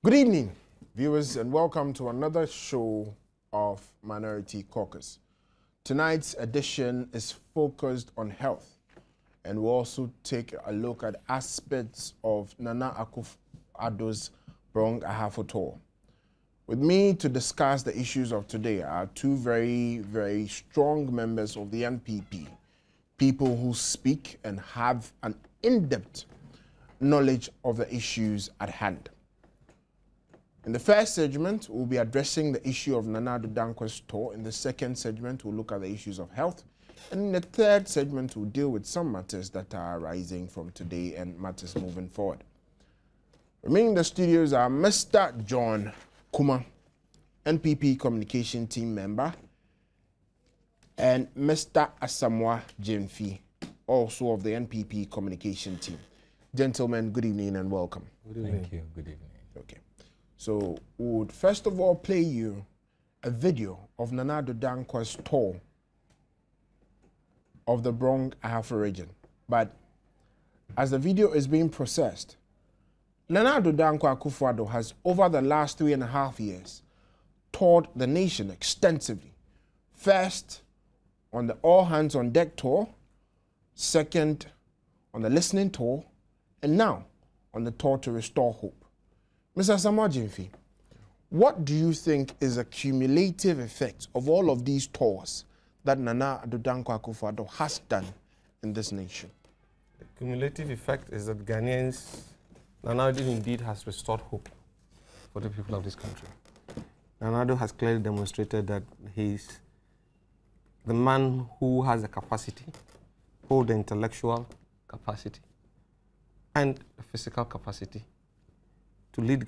Good evening, viewers, and welcome to another show of Minority Caucus. Tonight's edition is focused on health, and we'll also take a look at aspects of Nana Akufo-Addo's Brong Ahafo tour. With me to discuss the issues of today are two very, very strong members of the NPP, people who speak and have an in-depth knowledge of the issues at hand. In the first segment, we'll be addressing the issue of Nana Addo Dankwa's tour. In the second segment, we'll look at the issues of health. And in the third segment, we'll deal with some matters that are arising from today and matters moving forward. Remaining in the studios are Mr. John Kuma, NPP Communication Team member, and Mr. Asamoah Jemfi, also of the NPP Communication Team. Gentlemen, good evening and welcome. Good evening. Thank you. Good evening. Okay. So we would first of all play you a video of Nana Addo Dankwa's tour of the Brong Ahafo region. But as the video is being processed, Nana Addo Dankwa Akufo-Addo has, over the last 3.5 years, toured the nation extensively. First, on the All Hands on Deck tour, second, on the Listening tour, and now on the tour to restore hope. Mr. Asamoah Jemfi, what do you think is a cumulative effect of all of these tours that Nana Addo Dankwa Akufo-Addo has done in this nation? The cumulative effect is that Ghanaians, Nana Addo indeed has restored hope for the people of this country. Nana Addo has clearly demonstrated that he's the man who has the capacity, both the intellectual capacity and the physical capacity to lead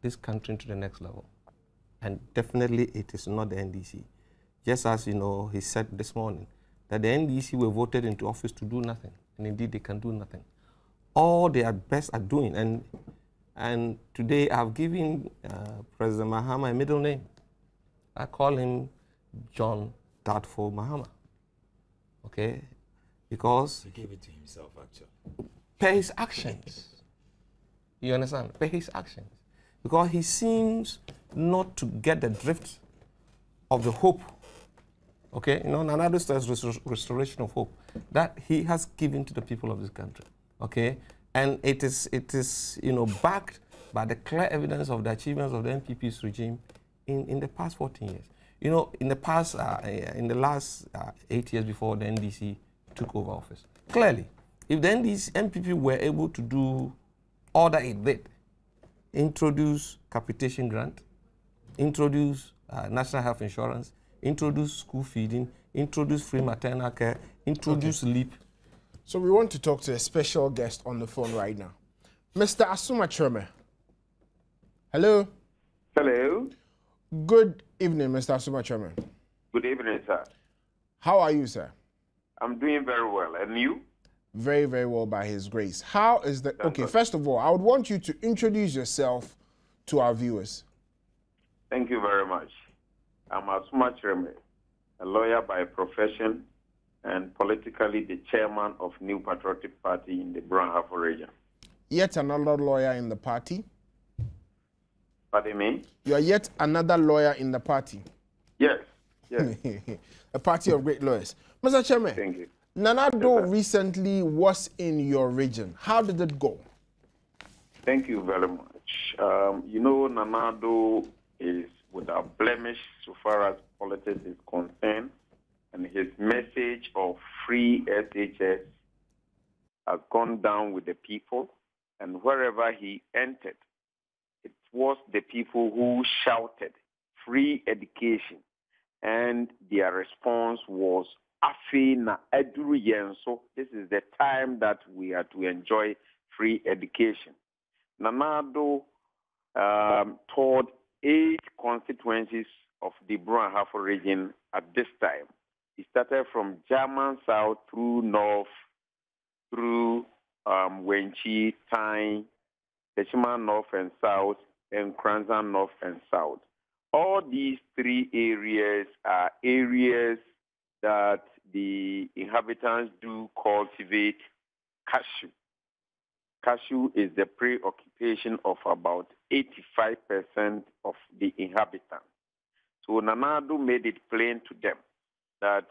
this country into the next level. And definitely it is not the NDC. Just as he said this morning, that the NDC were voted into office to do nothing, and indeed they can do nothing. All they are best at doing, and today I've given President Mahama a middle name. I call him John Doubtful Mahama, okay? Because he gave it to himself, actually. Per his actions. You understand? Per his actions. Because he seems not to get the drift of the hope, okay? Nana Addo says restoration of hope that he has given to the people of this country, okay? And it is backed by the clear evidence of the achievements of the NPP's regime in the past 14 years. In the past, in the last 8 years before the NDC took over office, clearly, if the NPP were able to do all that it did, introduce capitation grant, introduce national health insurance, introduce school feeding, introduce free maternal care, introduce LEAP. So we want to talk to a special guest on the phone right now. Mr. Asuma Treme. Hello. Hello. Good evening, Mr. Asuma Treme. Good evening, sir. How are you, sir? I'm doing very well. And you? Very, very well by His grace. How is the... Okay, first of all, I would want you to introduce yourself to our viewers. Thank you very much. I'm Asuma Treme, a lawyer by profession and politically the chairman of New Patriotic Party in the Brong Ahafo region. Yet another lawyer in the party? Pardon me? You are yet another lawyer in the party? Yes, yes. A party of great lawyers. Mr. Chairman, thank you. Nana Addo recently was in your region. How did it go? Thank you very much. Nana Addo is without blemish so far as politics is concerned, and his message of free SHS has gone down with the people, and wherever he entered, it was the people who shouted free education, and their response was Afina Eduru Yenso. This is the time that we are to enjoy free education. Nana Addo toured 8 constituencies of the Brong Ahafo region at this time. He started from German South through North, through Wenchi, Tyne, Teshima North and South, and Kranzan North and South. All these 3 areas are areas that the inhabitants do cultivate cashew. cashew is the preoccupation of about 85% of the inhabitants. So Nana Addo made it plain to them that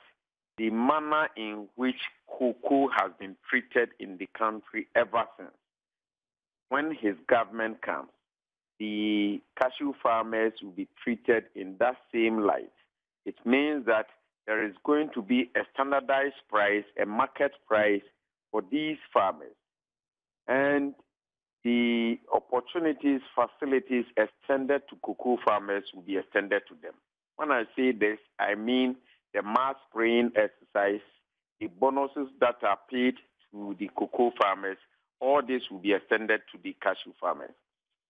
the manner in which cocoa has been treated in the country ever since, when his government comes, the cashew farmers will be treated in that same light. It means that there is going to be a standardized price, a market price for these farmers. And the opportunities, facilities extended to cocoa farmers will be extended to them. When I say this, I mean the mass spraying exercise, the bonuses that are paid to the cocoa farmers, all this will be extended to the cashew farmers.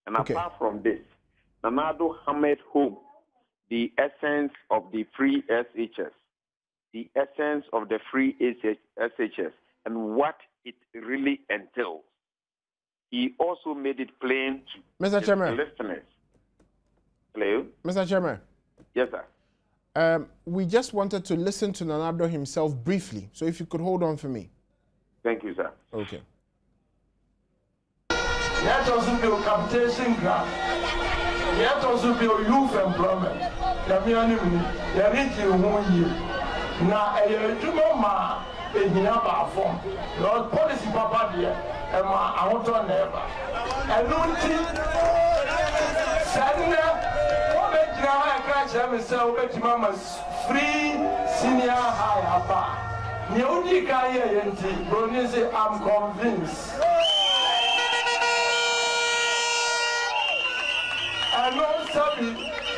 And apart from this, Nana Addo hammered home the essence of the free SHS, the essence of the free SHS, and what it really entails. He also made it plain to Mr. Chairman. listeners. Hello? Mr. Chairman. Yes, sir. We just wanted to listen to Nana Addo himself briefly, so if you could hold on for me. Thank you, sir. Okay. Let us build capitation grant. Let us build youth employment. The rich who you. Now, a juma a hinaba form. Lord policy papa dear, and my out on never. And no Saturday, I catch myself at Mama's free senior high upper. Neudi Kaya Yenti, Brunese, I'm convinced. And no sorry,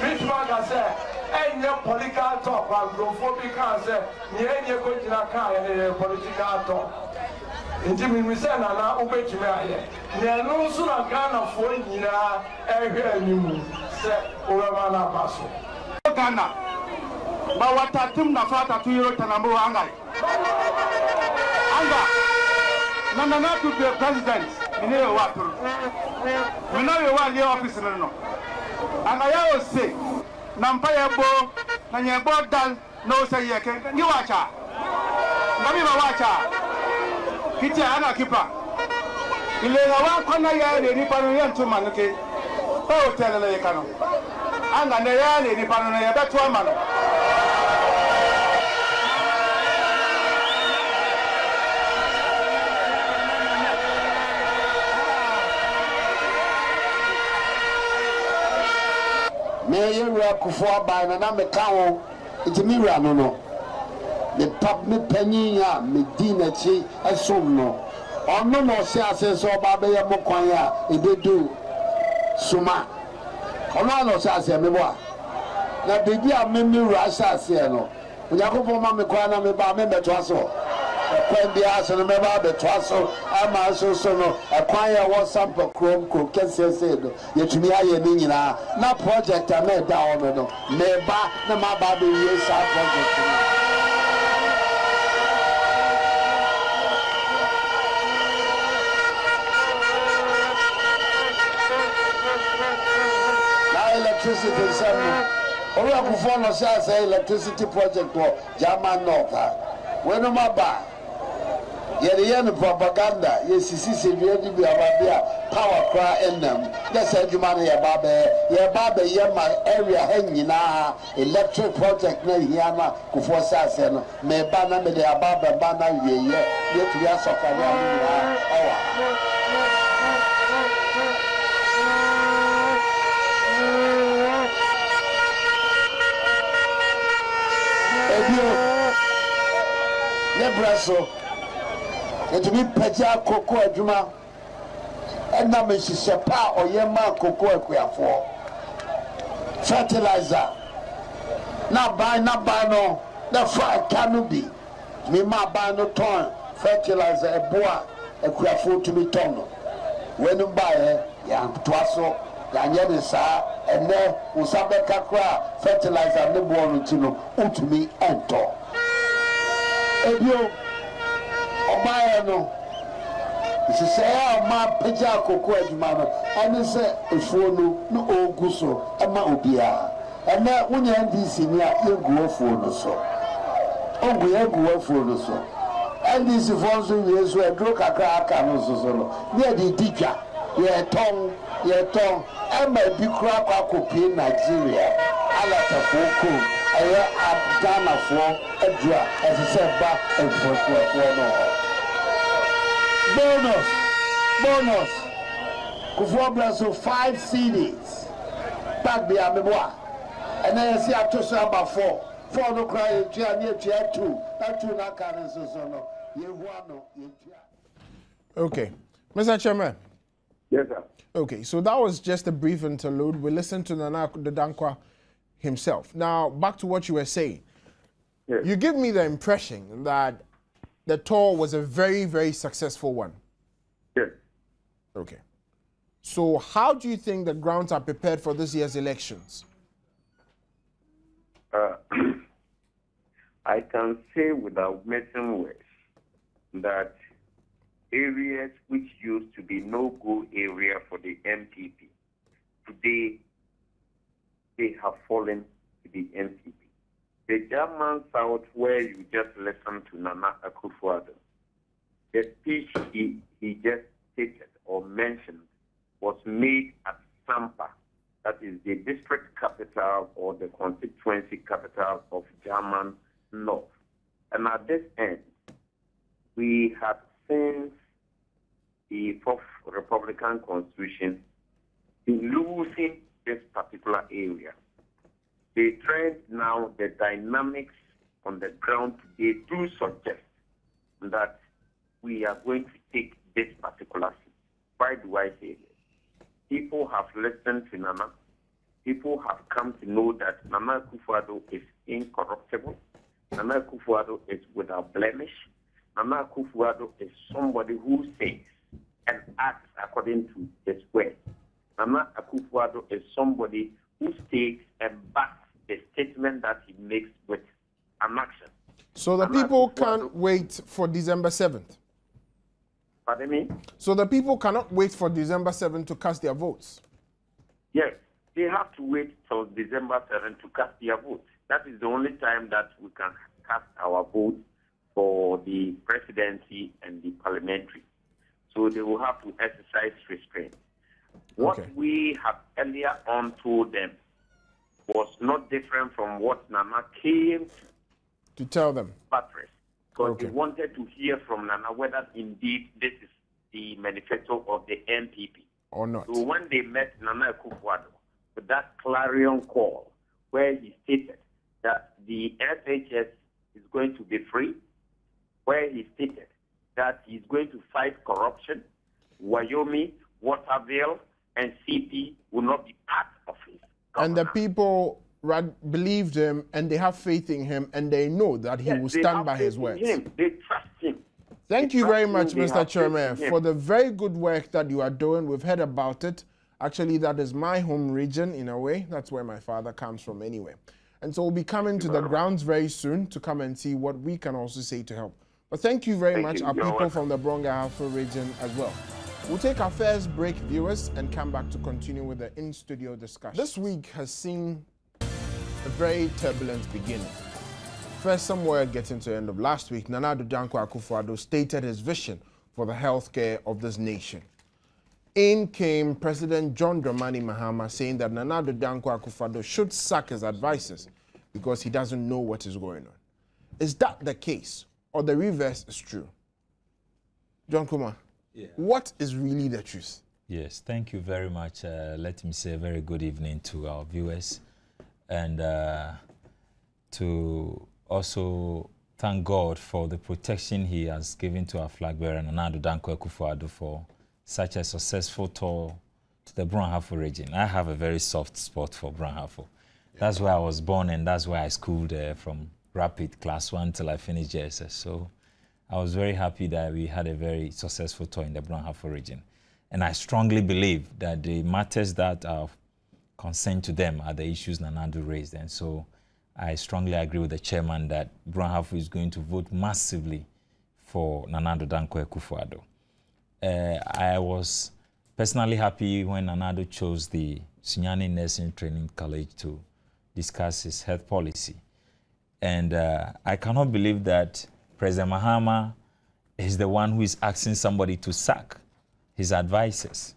rich man has said, and your political talk, agrophobic answer, near your good in a car and political talk. Intimate me send an obey to me. There no sooner Ghana for every new set over Mana Basso. Ghana, but what I think the father 2 years and I'm Anga. Nana to be a president in a water. We know you want your office. And I always say, Nampaya Bo, Nanya Bodal, no say you watch her. Namima watch her. Kitty Anna Kipper. Ilewa kona ya ni panu ya ntuma nuke. Oh tell le kanu. Anga ne ya ni panu na ya betu amano. Me yewura kufo aban na me kawo itimi wura no the pap me panyin a me di na chi asom no ono no se ase so ba be ye mokwan a ebedu suma ono no se ase me bo na bebi a me wura ase no onyakopo ma me kwa na me ba me beto aso kwan bi aso no me ba beto aso ama so no kwan ya wo sample krom ko kensese do yetumi aye ni nyina na project a me da o no me ba na ma ba be wie sa project electricity seven. All of the phone say electricity project or German North. When no matter, the propaganda, yes, is really be about power cry in them. That's a human ya babe, my area hanging electric project na Hiana, Kufosa Sen, me banner me the ababa banner ye, yet we are so Nebraso, and to be Paja Cocoa Juma, and now Mrs. Sapa or Yema Cocoa for fertilizer. Not buy no, the fry can be. Me ma buy no ton, fertilizer, a boa, a quaffo to be ton. When you buy young Twasso, Yanyan sa, and then Usabeka cra, fertilizer, the born to me and talk. Ebio Obayano isi say ma peja kokko adwuma no ane se efuo no oguso ema obia ene wonya ndisi ni a yeguo fuo no so ogu yeguo fuo no so NDC funds we so a drug aka no so near the teacher your tongue e ma bi kura kwa kopie Nigeria ala tafoko aye Ghana for adua as say ba for no bonus Kufuor bless 5 CDs back be ameboa and then see atoso about 4 no cry near 2 that 2 na can so no Okay, Mr. Chairman. Yes, sir. Okay, so that was just a brief interlude. We listened to Nana Dankwa himself. Now, back to what you were saying. Yes. You give me the impression that the tour was a very, very successful one. Yes. Okay. So how do you think the grounds are prepared for this year's elections? I can say without messing words that areas which used to be no-go area for the NPP, today they have fallen to the NPP. The German South, where you just listened to Nana Akufo-Addo, the speech he just stated or mentioned was made at Sampa, that is the district capital or the constituency capital of German North. And at this end, we have since the 4th Republican Constitution been losing this particular area. The trend now, the dynamics on the ground today do suggest that we are going to take this particular seat. Why do I say this? People have listened to Nana. People have come to know that Nana Akufo-Addo is incorruptible. Nana Akufo-Addo is without blemish. Nana Akufo-Addo is somebody who says and acts according to his word. Nana Akufo-Addo is somebody who states and backs the statement that he makes with an action. So the people can't wait for December 7th? Pardon me? So the people cannot wait for December 7th to cast their votes? Yes, they have to wait till December 7th to cast their votes. That is the only time that we can cast our vote for the presidency and the parliamentary. So they will have to exercise restraint. What we have earlier on told them was not different from what Nana came to tell them. Buttress, because they wanted to hear from Nana whether indeed this is the manifesto of the NPP or not. So when they met Nana Akufo-Addo with that clarion call where he stated that the SHS is going to be free, where he stated that he's going to fight corruption, Wyoming, Waterville, and CP will not be part of it. And the people believed him, and they have faith in him, and they know that he will stand by his words. They trust him. Thank you very much, Mr. Chairman, for the very good work that you are doing. We've heard about it. Actually, that is my home region in a way. That's where my father comes from anyway. And so we'll be coming to the grounds very soon to come and see what we can also say to help. But thank you very much, our people from the Bronga-Ahafo region as well. We'll take our first break, viewers, and come back to continue with the in-studio discussion. This week has seen a very turbulent beginning. First, somewhere getting to the end of last week, Nana Dankwa Akufo-Addo stated his vision for the healthcare of this nation. In came President John Dramani Mahama saying that Nana Dankwa Akufo-Addo should sack his advisors because he doesn't know what is going on. Is that the case, or the reverse is true? John Kumar, what is really the truth? Yes, thank you very much. Let me say a very good evening to our viewers, and to also thank God for the protection he has given to our flag bearer, Nana Dankwa Akufo-Addo, for such a successful tour to the Bronga-Ahafo region. I have a very soft spot for Bronga-Ahafo. That's where I was born, and that's where I schooled from Rapid Class 1 till I finished JSS. So I was very happy that we had a very successful tour in the Bronga-Ahafo region. And I strongly believe that the matters that are concerned to them are the issues Nanado raised. And so I strongly agree with the chairman that Bronga-Ahafo is going to vote massively for Nanado Dankwa Akufo-Addo. I was personally happy when Nanado chose the Sunyani Nursing Training College to discuss his health policy. And I cannot believe that President Mahama is the one who is asking somebody to sack his advisors.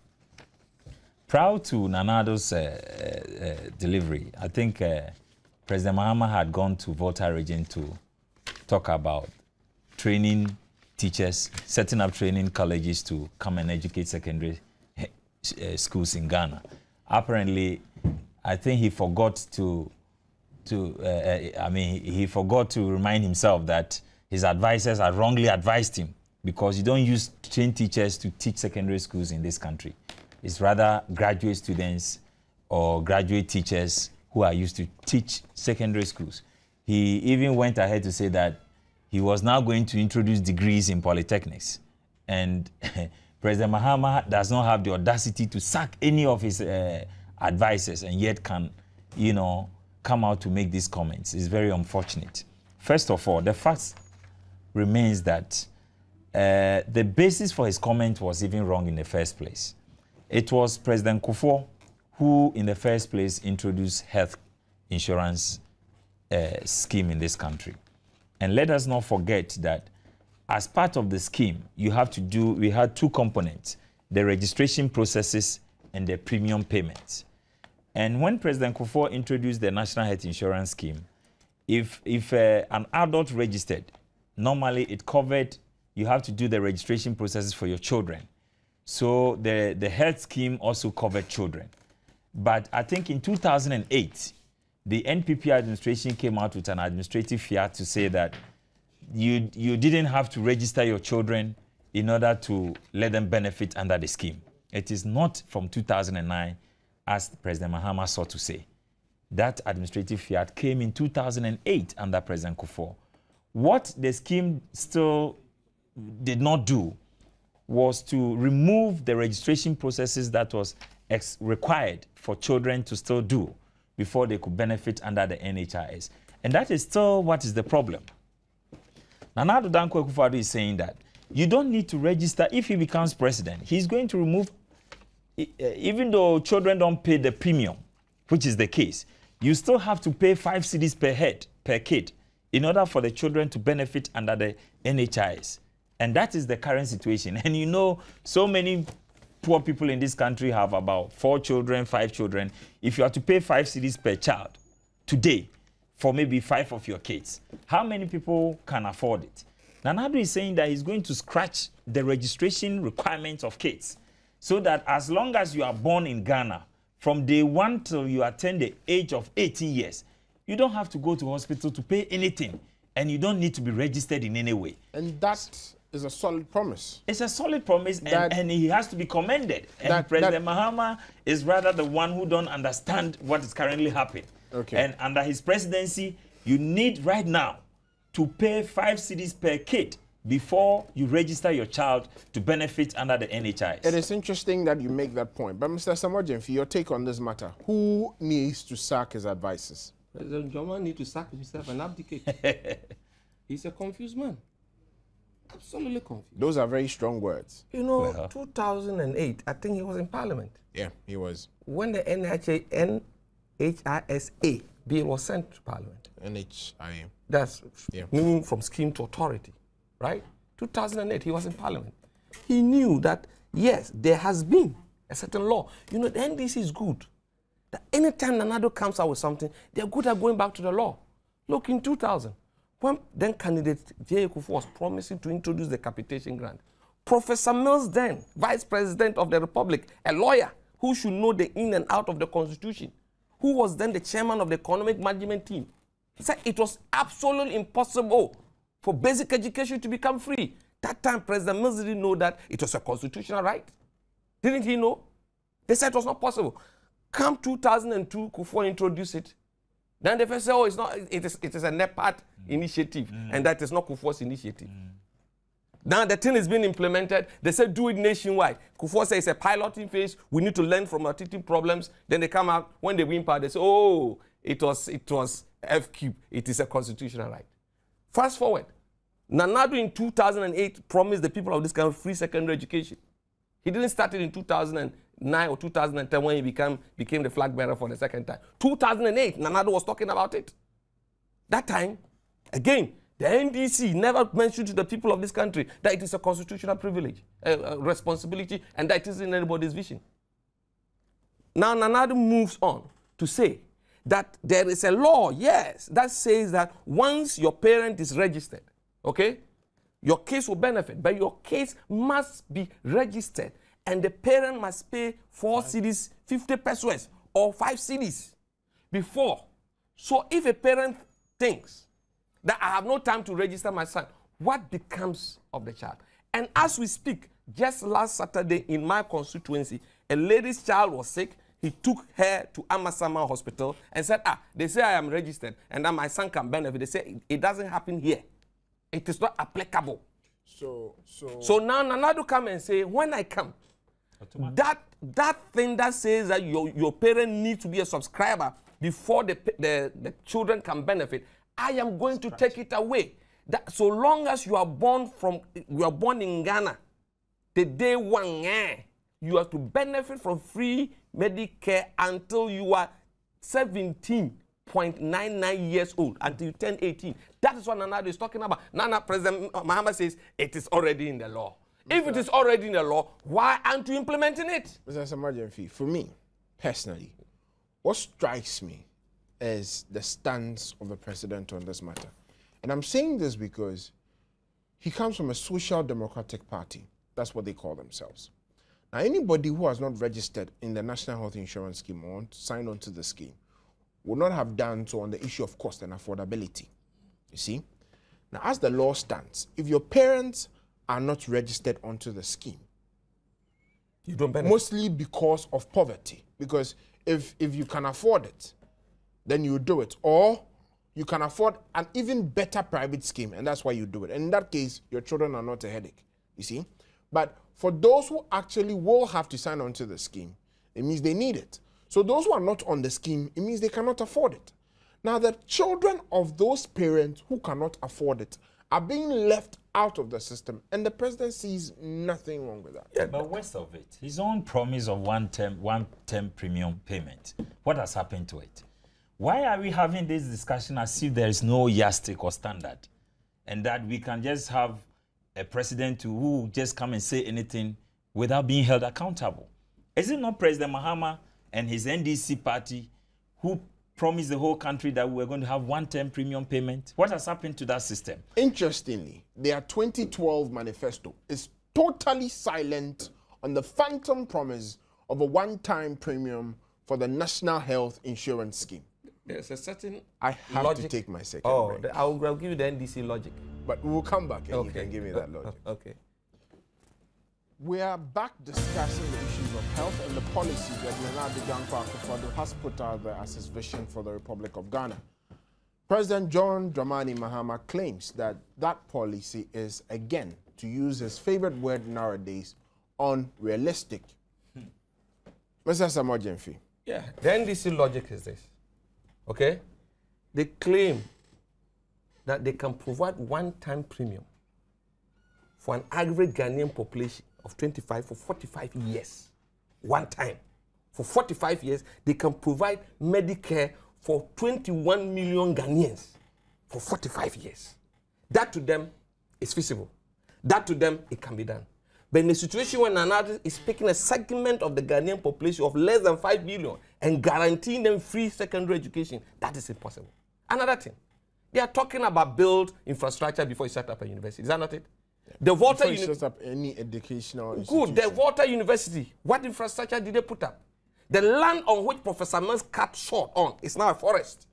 Prior to Nana Addo's delivery, I think President Mahama had gone to Volta region to talk about training teachers, setting up training colleges to come and educate secondary schools in Ghana. Apparently, I think he forgot he forgot to remind himself that his advisors had wrongly advised him, because you don't use trained teachers to teach secondary schools in this country. It's rather graduate students or graduate teachers who are used to teach secondary schools. He even went ahead to say that he was now going to introduce degrees in polytechnics. And President Mahama does not have the audacity to sack any of his advisors, and yet can, you know, come out to make these comments. It's very unfortunate. First of all, the fact remains that the basis for his comment was even wrong in the first place. It was President Kufuor who, in the first place, introduced health insurance scheme in this country. And let us not forget that as part of the scheme, we had two components: the registration processes and the premium payments. And when President Kufuor introduced the National Health Insurance Scheme, if an adult registered, normally it covered, you have to do the registration processes for your children. So the health scheme also covered children. But I think in 2008, the NPP administration came out with an administrative fiat to say that you didn't have to register your children in order to let them benefit under the scheme. It is not from 2009, as President Mahama sought to say. That administrative fiat came in 2008 under President Kufuor. What the scheme still did not do was to remove the registration processes that was required for children to still do before they could benefit under the NHIS. And that is still what is the problem. Nana Addo Dankwa Akufo-Addo is saying that you don't need to register. If he becomes president, he's going to remove, even though children don't pay the premium, which is the case, you still have to pay 5 cedis per head, per kid, in order for the children to benefit under the NHIS. And that is the current situation. And you know, so many poor people in this country have about 4 children, 5 children. If you are to pay 5 cedis per child today for maybe 5 of your kids, how many people can afford it? Nana Addo is saying that he's going to scratch the registration requirements of kids, so that as long as you are born in Ghana, from day 1 till you attain the age of 18 years, you don't have to go to hospital to pay anything, and you don't need to be registered in any way. And that is a solid promise. It's a solid promise, and he has to be commended. And President Mahama is rather the one who don't understand what is currently happening. Okay. And under his presidency, you need right now to pay 5 cedis per kid before you register your child to benefit under the NHIS. It is interesting that you make that point. But Mr. Samojemfi, your take on this matter. Who needs to sack his advisors? President Joma needs to sack himself and abdicate. He's a confused man. Absolutely confused. Those are very strong words. You know, 2008, I think he was in Parliament. Yeah, he was. When the NHISA bill was sent to Parliament. NHIA. That's moving from scheme to authority, right? 2008, he was in Parliament. He knew that, yes, there has been a certain law. You know, the NDC is good. That anytime Nana Addo comes out with something, they're good at going back to the law. Look, in 2000, when then candidate J. Kufuor was promising to introduce the capitation grant, Professor Mills, then Vice President of the Republic, a lawyer who should know the in and out of the Constitution, who was then the chairman of the economic management team, he said it was absolutely impossible for basic education to become free. That time, President Mills didn't know that it was a constitutional right. Didn't he know? They said it was not possible. Come 2002, Kufuor introduced it. Then they first say, oh, it's not, it is a NEPAD initiative, and that is not Kufuor's initiative. Now the thing is being implemented. They say do it nationwide. Kufuor says it's a piloting phase. We need to learn from our teething problems. Then they come out, when they win power, they say, oh, it was F-cube. It is a constitutional right. Fast forward. Nana Addo in 2008 promised the people of this country free secondary education. He didn't start it in 2009 or 2010 when he became the flag bearer for the second time. 2008, Nana Addo was talking about it. That time, again, The NDC never mentioned to the people of this country that it is a constitutional privilege, responsibility, and that it isn't anybody's vision. Now, Nana Addo moves on to say that there is a law, yes, that says that once your parent is registered, okay, your case will benefit, but your case must be registered, and the parent must pay 4 cedis, 50 pesos, or 5 cedis before. So if a parent thinks that I have no time to register my son, what becomes of the child? And as we speak, just last Saturday in my constituency, a lady's child was sick. He took her to Amasama Hospital and said, they say I am registered and that my son can benefit. They say it doesn't happen here. It is not applicable. So now Nana Addo come and say, when I come, that thing that says that your parent needs to be a subscriber before the children can benefit, I am going to take it away. That so long as you are born in Ghana, the day one, you have to benefit from free Medicare until you are 17.99 years old, until you turn 18. That is what Nana Addo is talking about. President Mahama says it is already in the law. If it is already in the law, why aren't you implementing it? Mr. Samajenfi, for me, personally, what strikes me is the stance of the president on this matter. And I'm saying this because he comes from a social democratic party. That's what they call themselves. Now, anybody who has not registered in the National Health Insurance Scheme or signed on to the scheme will not have done so on the issue of cost and affordability. You see? Now, as the law stands, if your parents are not registered onto the scheme, you don't benefit. Mostly because of poverty. Because if you can afford it, then you do it. Or you can afford an even better private scheme, and that's why you do it. And in that case, your children are not a headache, you see? But for those who actually will have to sign on to the scheme, it means they need it. So those who are not on the scheme, it means they cannot afford it. Now, the children of those parents who cannot afford it are being left out of the system, and the president sees nothing wrong with that. Yeah, but worst of it, his own promise of one term premium payment, what has happened to it? Why are we having this discussion as if there is no yardstick or standard, and that we can just have a president who just come and say anything without being held accountable? Is it not President Mahama and his NDC party who promised the whole country that we're going to have one-term premium payment? What has happened to that system? Interestingly, their 2012 manifesto is totally silent on the phantom promise of a one-time premium for the National Health Insurance Scheme. There's a certain I have logic. to take my second break. I'll give you the NDC logic. But we'll come back and you can give me that logic. Okay. We are back discussing the issues of health and the policies that Nana Addo has put out there as his vision for the Republic of Ghana. President John Dramani Mahama claims that that policy is, again, to use his favorite word nowadays, unrealistic. Mr. Samajenfi. Yeah, the NDC logic is this. Okay? They claim that they can provide one-time premium for an average Ghanaian population of 25 for 45 years. One time. For 45 years, they can provide Medicare for 21 million Ghanaians for 45 years. That to them is feasible. That to them, it can be done. But in a situation where Nana Addo is picking a segment of the Ghanaian population of less than 5 million and guaranteeing them free secondary education, that is impossible. Another thing, they are talking about build infrastructure before you set up a university. Is that not it? Yeah. The Volta University set up any educational institution. Good. The Volta University, what infrastructure did they put up? The land on which Professor Mans cut short on is now a forest.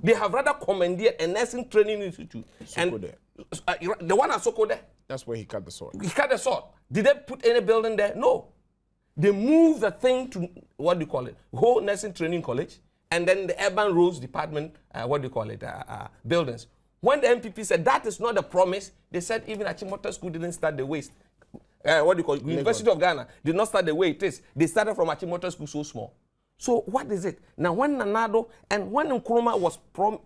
They have rather commandeered a nursing training institute. And the one at Soko there. That's where he cut the sword. He cut the sword. Did they put any building there? No. They moved the thing to, what do you call it, whole nursing training college, and then the urban roads department, what do you call it, buildings. When the NPP said that is not a promise, they said even Achimota School didn't start the waste. What do you call it? University of Ghana did not start the way it is. They started from Achimota School so small. So what is it? Now when Nana Addo and when Nkrumah was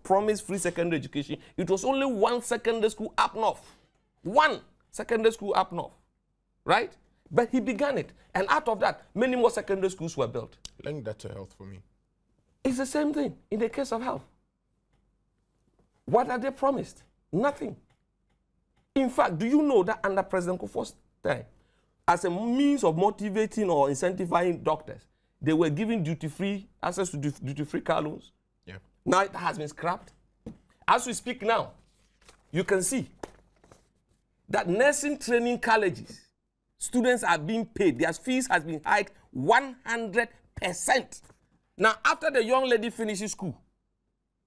promised free secondary education, it was only one secondary school up north. One secondary school up north, right? But he began it. And out of that, many more secondary schools were built. Link that to health for me. It's the same thing in the case of health. What are they promised? Nothing. In fact, do you know that under President Kufuor's time, as a means of motivating or incentivizing doctors, they were giving duty-free access to duty-free car loans? Yeah. Now it has been scrapped. As we speak now, you can see that nursing training colleges, students are being paid. Their fees has been hiked 100%. Now, after the young lady finishes school,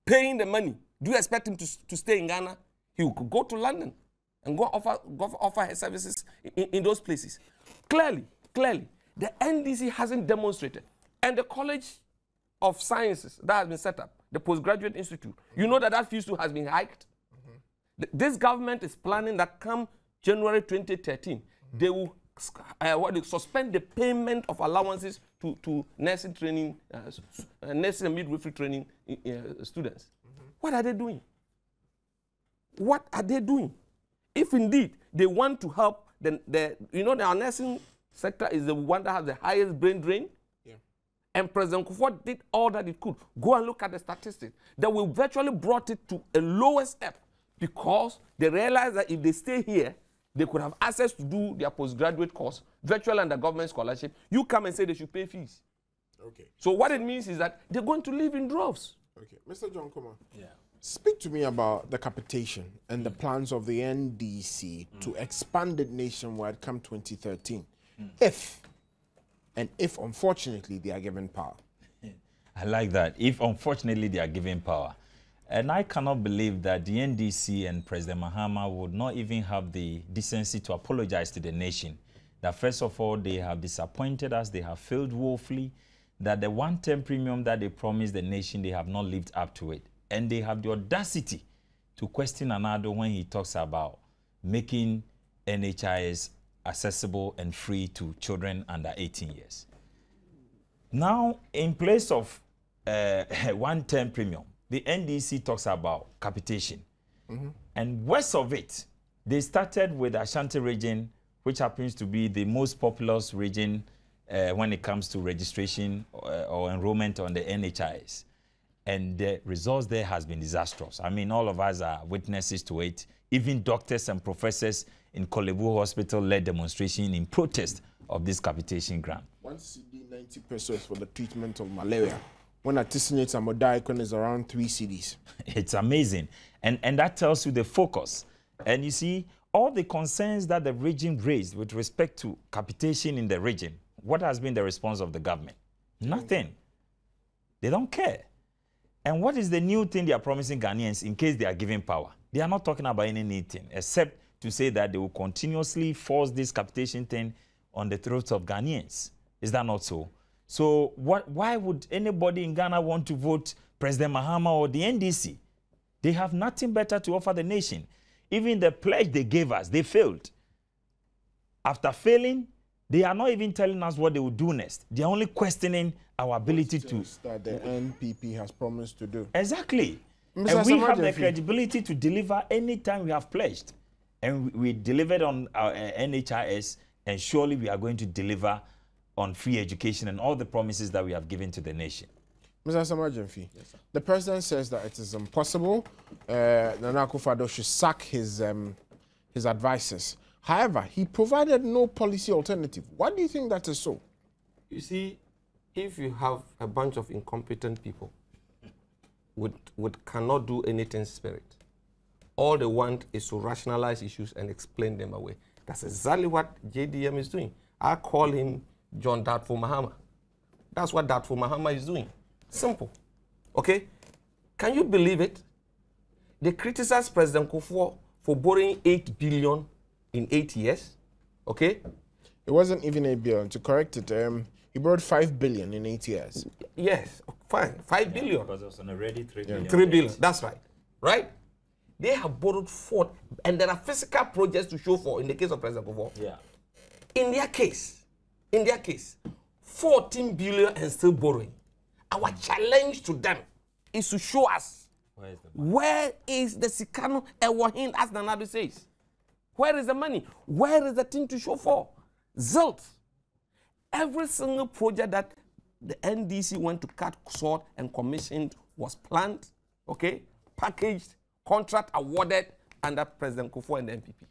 paying the money, do you expect him to stay in Ghana? He will go to London and go offer her services in those places. Clearly, the NDC hasn't demonstrated. And the College of Sciences that has been set up, the Postgraduate Institute, you know that fees too has been hiked? This government is planning that come January 2013, they will suspend the payment of allowances to nursing training, nursing and midwifery training students. What are they doing? What are they doing? If indeed they want to help, then our nursing sector is the one that has the highest brain drain. Yeah. And President Kufuor did all that it could. Go and look at the statistics. That we virtually brought it to a lower step because they realized that if they stay here, they could have access to do their postgraduate course, virtual under government scholarship. You come and say they should pay fees. Okay. So what it means is that they're going to live in droves. Okay. Mr. John Kuma. Yeah. Speak to me about the capitation and the plans of the NDC to expand it nationwide come 2013. If unfortunately they are given power. I like that. If unfortunately they are given power. And I cannot believe that the NDC and President Mahama would not even have the decency to apologize to the nation. That first of all, they have disappointed us, they have failed woefully, that the one-term premium that they promised the nation, they have not lived up to it. And they have the audacity to question Anado when he talks about making NHIS accessible and free to children under 18 years. Now, in place of one-term premium, the NDC talks about capitation. And west of it, they started with Ashanti region, which happens to be the most populous region when it comes to registration or enrollment on the NHIS. And the results there has been disastrous. I mean, all of us are witnesses to it. Even doctors and professors in Kolebu Hospital led demonstration in protest of this capitation grant. 1 CD, 90 pesos for the treatment of malaria. When artisanates and modicon is around 3 CDs. It's amazing. And that tells you the focus. And you see, all the concerns that the region raised with respect to capitation in the region, what has been the response of the government? Nothing. They don't care. And what is the new thing they are promising Ghanaians in case they are given power? They are not talking about anything except to say that they will continuously force this capitation thing on the throats of Ghanaians. Is that not so? So why would anybody in Ghana want to vote President Mahama or the NDC? They have nothing better to offer the nation. Even the pledge they gave us, they failed. After failing, they are not even telling us what they will do next. They are only questioning our ability to... that the NPP has promised to do. Exactly. And we have the credibility to deliver anytime we have pledged. And we delivered on our NHIS, and surely we are going to deliver on free education and all the promises that we have given to the nation. Mr. Samajemfi, yes, the president says that it is impossible Nana Akufo-Addo should sack his advisors. However, he provided no policy alternative. Why do you think that is so? You see, if you have a bunch of incompetent people cannot do anything spirit, all they want is to rationalize issues and explain them away. That's exactly what JDM is doing. I call him John Dartful Mahama. That's what Dartful Mahama is doing. Simple. Okay? Can you believe it? They criticize President Kufuor for borrowing 8 billion in 8 years. Okay? It wasn't even 8 billion. To correct it, he borrowed 5 billion in 8 years. Yes, fine. 5 billion. Because it was on already 3 billion. 3 billion. That's right. Right? They have borrowed 4, and there are physical projects to show for in the case of President Kufuor. Yeah. In their case, 14 billion and still borrowing. Our challenge to them is to show us where is the Sikano Ewahin, as Nanado says. Where is the money? Where is the thing to show for? Zelt. Every single project that the NDC went to cut short and commissioned was planned, okay, packaged, contract awarded, under President Kufuor and the NPP.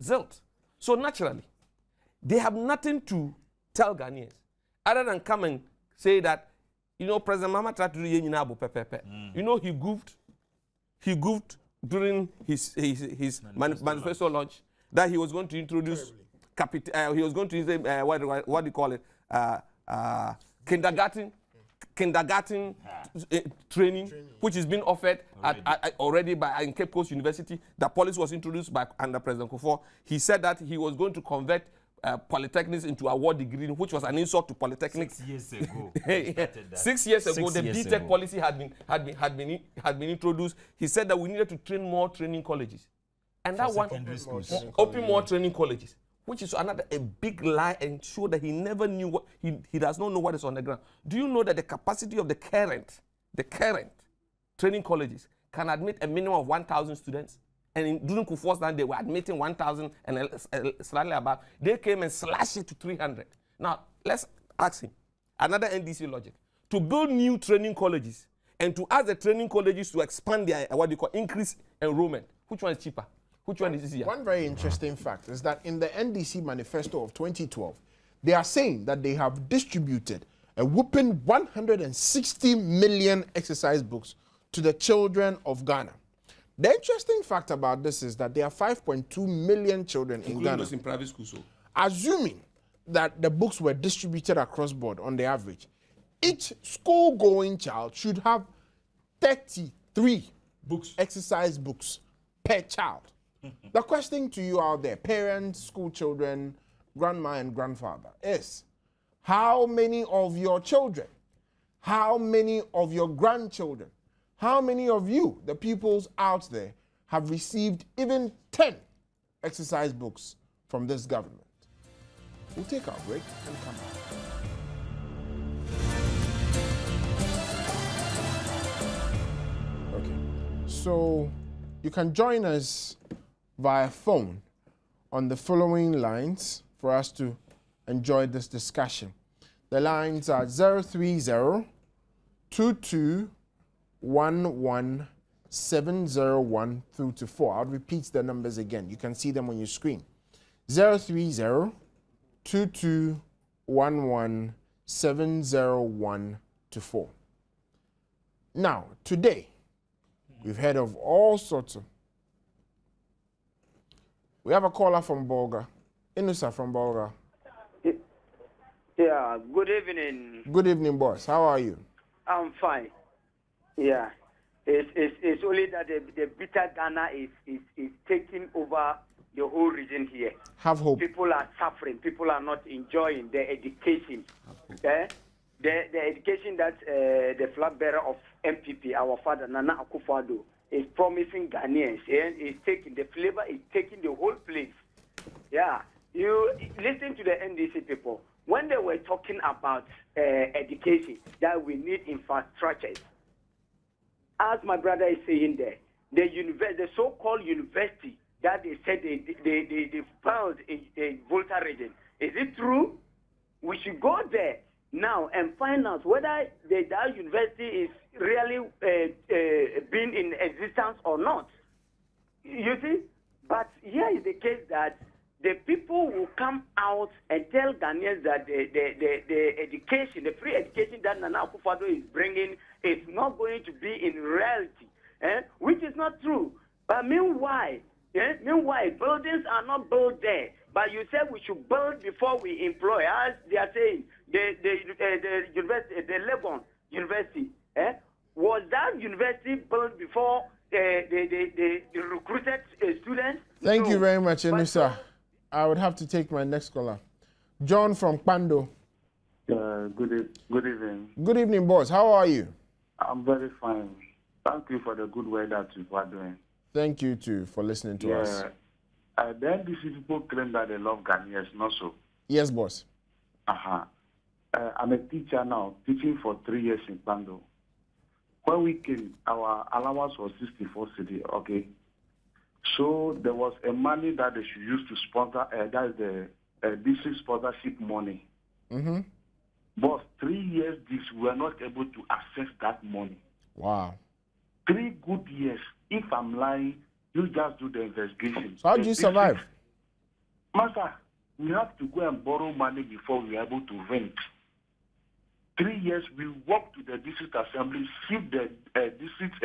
Zilch. So naturally, they have nothing to tell Ghanaians other than come and say that, you know, President Mama tried to do Yeninabu Pepepe. You know, he goofed during his manifesto launch that he was going to introduce he was going to use what do you call it? Kindergarten training, which is being offered already by in Cape Coast University. The policy was introduced by under President Kufuor. He said that he was going to convert polytechnics into award degree, which was an insult to polytechnics. 6 years ago. 6 years ago, the BTech policy had been introduced. He said that we needed to train more training colleges, and that one open more training colleges, which is another a big lie and show that he never knew what he does not know what is on the ground. Do you know that the capacity of the current training colleges can admit a minimum of 1,000 students? And during Kufuor's time, they were admitting 1,000 and slightly above. They came and slashed it to 300. Now, let's ask him, another NDC logic, to build new training colleges and to ask the training colleges to expand their, increase enrollment. Which one is cheaper? Which one is easier? One very interesting fact is that in the NDC manifesto of 2012, they are saying that they have distributed a whopping 160 million exercise books to the children of Ghana. The interesting fact about this is that there are 5.2 million children in Ghana. Those in private schools. Assuming that the books were distributed across board on the average, each school-going child should have 33 exercise books per child. The question to you out there, parents, school children, grandma and grandfather, is how many of your children, how many of your grandchildren, how many of you, the peoples out there, have received even 10 exercise books from this government? We'll take our break and come back. Okay, so you can join us via phone on the following lines for us to enjoy this discussion. The lines are 030 22 11701 through to 4. I'll repeat the numbers again. You can see them on your screen. 030 22 11701 to 4. Now, today, we've heard of all sorts of. We have a caller from Bolga. Inusa from Bolga. Yeah, good evening. Good evening, boss. How are you? I'm fine. Yeah, it's only that the bitter Ghana is taking over the whole region here. Have hope. People are suffering. People are not enjoying their education. The education that the flag bearer of NPP, our father Nana Akufo-Addo, is promising Ghanaians, and is taking the flavor, is taking the whole place. Yeah, you listen to the NDC people when they were talking about education, that we need infrastructures. As my brother is saying there, the so-called university that they said they found in Volta region, is it true? We should go there now and find out whether that university is really being in existence or not. You see? But here is the case that the people will come out and tell Ghanaians that the education, the free education that Nana Akufo-Addo is bringing is not going to be in reality, which is not true. But meanwhile, buildings are not built there. But you said we should build before we employ. As they are saying, the university, the Legon University, was that university built before the recruited students? Thank you very much, Enusa. I would have to take my next caller. John from Pando. Good evening. Good evening, boss. How are you? I'm very fine. Thank you for the good work that you are doing. Thank you, too, for listening to us. The NDC people claim that they love Ghanaians, not so. Yes, boss. I'm a teacher now, teaching for 3 years in Pando. When we came, our allowance was 64 cedi, okay? So there was a money that they should use to sponsor, that is the district sponsorship money. Mm-hmm. But 3 years, we were not able to access that money. Wow. 3 good years. If I'm lying, You just do the investigation. So how do you survive? Master, we have to go and borrow money before we are able to rent. 3 years, we walked to the district assembly, see the district,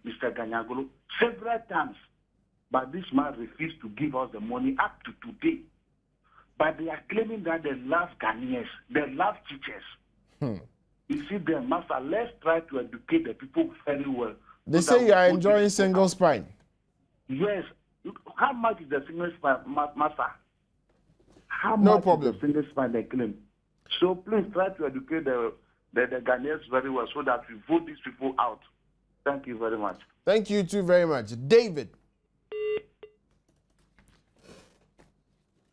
Mr. Ganyagolo, several times. But this man refused to give us the money up to today. But they are claiming that they love Ghanaians, they love teachers. You see them, Master, let's try to educate the people very well. They say you are enjoying single spine. Yes. How much is the single spine, Master? How No much problem. is the single spine they claim? So please try to educate the Ghanaians very well so that we vote these people out. Thank you very much. Thank you too very much. David.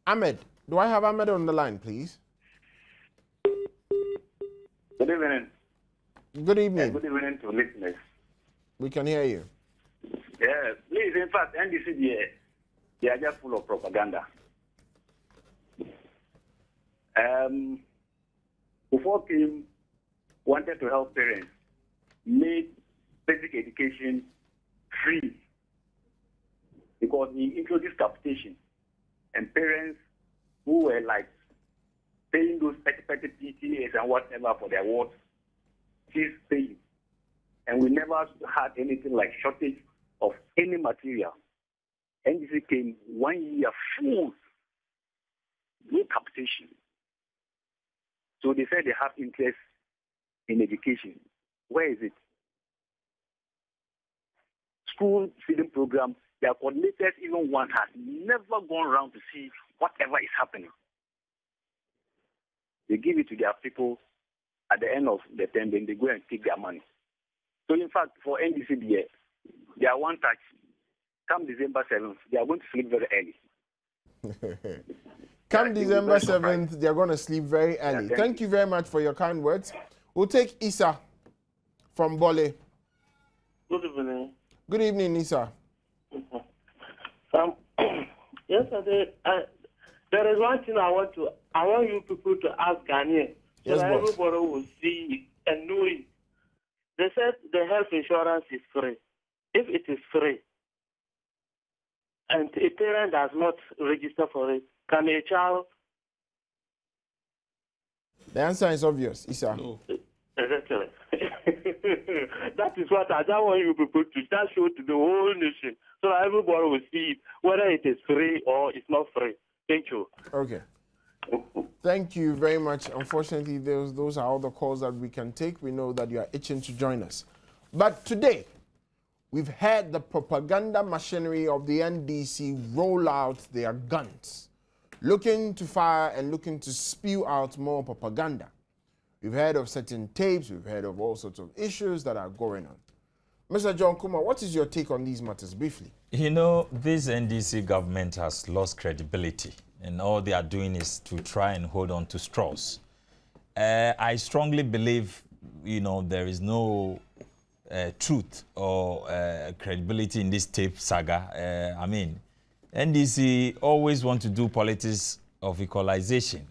Ahmed. Do I have Ahmed on the line, please? Good evening. Good evening. Good evening to listeners. We can hear you. Yeah, please, in fact, NDC, they are just full of propaganda. Before Kim wanted to help parents, made basic education free because he introduced capitation, and parents who were like paying those petty PTAs and whatever for their wards, ceased paying. And we never had anything like shortage of any material. NDC came 1 year full, no capitation. So they said they have interest in education. Where is it? School feeding program, their coordinators, even one, has never gone around to see whatever is happening. They give it to their people at the end of the term, then they go and take their money. So in fact, for NDCBA, they are one touch. Come December 7th, they are going to sleep very early. Come December 7th, they are going to sleep very early. Yeah, thank you very much for your kind words. We'll take Isa from Bole. Good evening. Good evening, Isa. Yesterday, there is one thing I want you people to ask Ghanaians, so Yes, that boss. everybody will see it and know it. They said the health insurance is free. If it is free, and a parent does not register for it, can a child? The answer is obvious, Isa. No. Exactly. That is what I just want you people to just show to the whole nation, so that everybody will see it, whether it is free or it's not free. Thank you. Okay. Thank you very much. Unfortunately, those are all the calls that we can take. We know that you are itching to join us. But today, we've had the propaganda machinery of the NDC roll out their guns, looking to fire and looking to spew out more propaganda. We've heard of certain tapes, we've heard of all sorts of issues that are going on. Mr. John Kuma, what is your take on these matters briefly? You know, this NDC government has lost credibility, and all they are doing is to try and hold on to straws. I strongly believe, you know, there is no truth or credibility in this tape saga. I mean, NDC always want to do politics of equalization.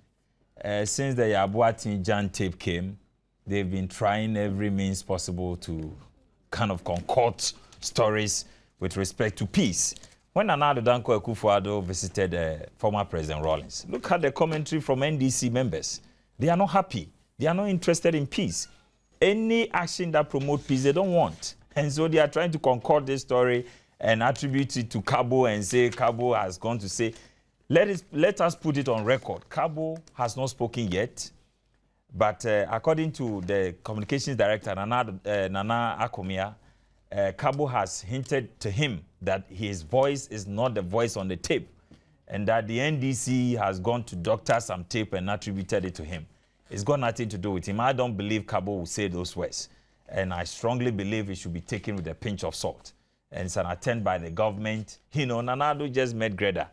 Since the Yabuati Jan tape came, they've been trying every means possible to kind of concoct stories with respect to peace. When Nana Danko Akufo-Addo visited former President Rawlings, look at the commentary from NDC members. They are not happy. They are not interested in peace. Any action that promotes peace, they don't want. And so they are trying to concoct this story and attribute it to Cabo and say Cabo has gone to say, let us put it on record. Cabo has not spoken yet, but according to the communications director, Nana Akomia, Cabo has hinted to him that his voice is not the voice on the tape, and that the NDC has gone to doctor some tape and attributed it to him. It's got nothing to do with him. I don't believe Cabo will say those words, and I strongly believe it should be taken with a pinch of salt. And it's an attempt by the government. You know, Nanado just met Greta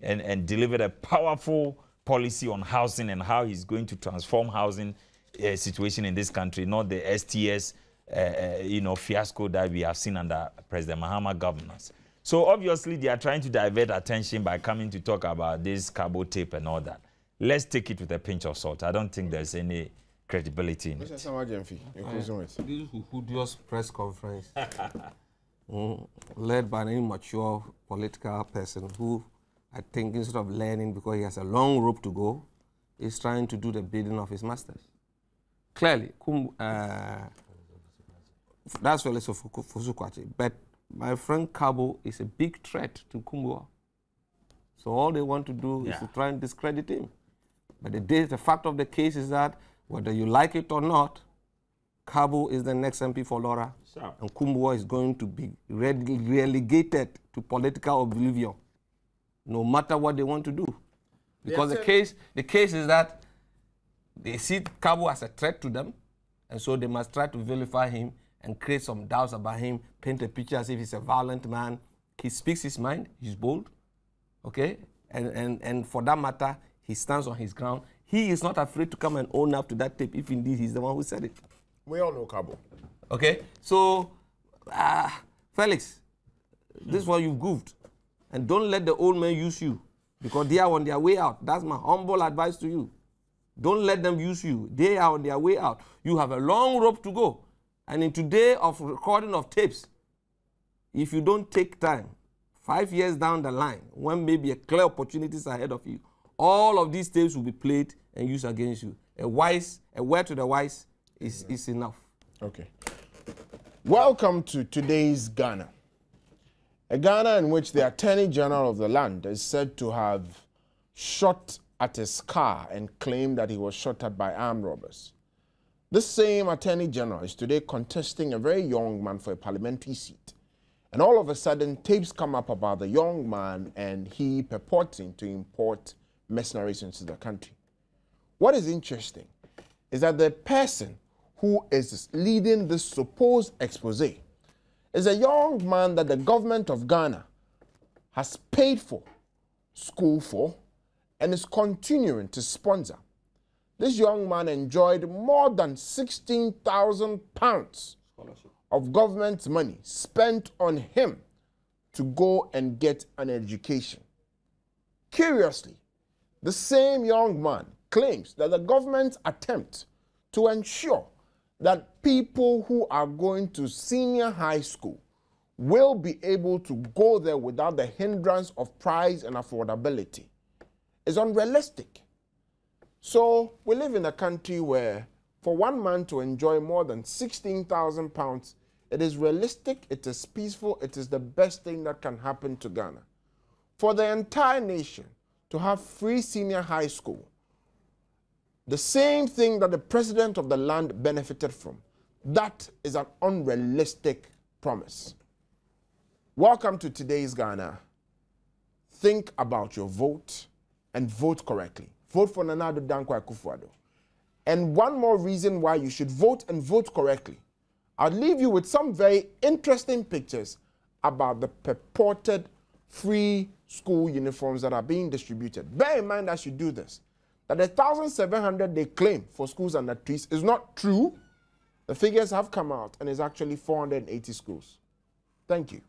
and delivered a powerful policy on housing and how he's going to transform housing situation in this country, not the STS, you know, fiasco that we have seen under President Mahama governance. So obviously they are trying to divert attention by coming to talk about this Cabo tape and all that. Let's take it with a pinch of salt. I don't think there's any credibility in it. This Hudious press conference. led by an immature political person who, I think, instead of learning because he has a long rope to go, is trying to do the bidding of his masters. Clearly, that's Felix Fosukwache. But my friend Cabo is a big threat to Kumbua. So all they want to do is to try and discredit him. But the fact of the case is that, whether you like it or not, Cabo is the next MP for Laura, and Kumbua is going to be relegated to political oblivion, no matter what they want to do. Because the case is that they see Cabo as a threat to them, and so they must try to vilify him and create some doubts about him, paint a picture as if he's a violent man. He speaks his mind, he's bold, okay? And for that matter, he stands on his ground. He is not afraid to come and own up to that tape if indeed he's the one who said it. We all know Cabo. Okay, so Felix, this is what you've goofed. And don't let the old men use you, because they are on their way out. That's my humble advice to you. Don't let them use you. They are on their way out. You have a long rope to go. And in today of recording of tapes, if you don't take time, 5 years down the line, when maybe a clear opportunities ahead of you, all of these tapes will be played and used against you. A word to the wise is enough. Okay. Welcome to today's Ghana. A Ghana in which the Attorney General of the land is said to have shot at his car and claimed that he was shot at by armed robbers. This same Attorney General is today contesting a very young man for a parliamentary seat. And all of a sudden, tapes come up about the young man and he purporting to import mercenaries into the country. What is interesting is that the person who is leading this supposed expose is a young man that the government of Ghana has paid for school for and is continuing to sponsor. This young man enjoyed more than £16,000 of government money spent on him to go and get an education. Curiously, the same young man claims that the government's attempt to ensure that people who are going to senior high school will be able to go there without the hindrance of price and affordability is unrealistic. So we live in a country where for one man to enjoy more than £16,000, it is realistic, it is peaceful, it is the best thing that can happen to Ghana. For the entire nation to have free senior high school, the same thing that the president of the land benefited from, that is an unrealistic promise. Welcome to today's Ghana. Think about your vote and vote correctly. Vote for Nana Addo Dankwa Akufo-Addo. And one more reason why you should vote and vote correctly. I'll leave you with some very interesting pictures about the purported free school uniforms that are being distributed. Bear in mind as you do this, that the 1,700 they claim for schools under trees is not true. The figures have come out and it's actually 480 schools. Thank you.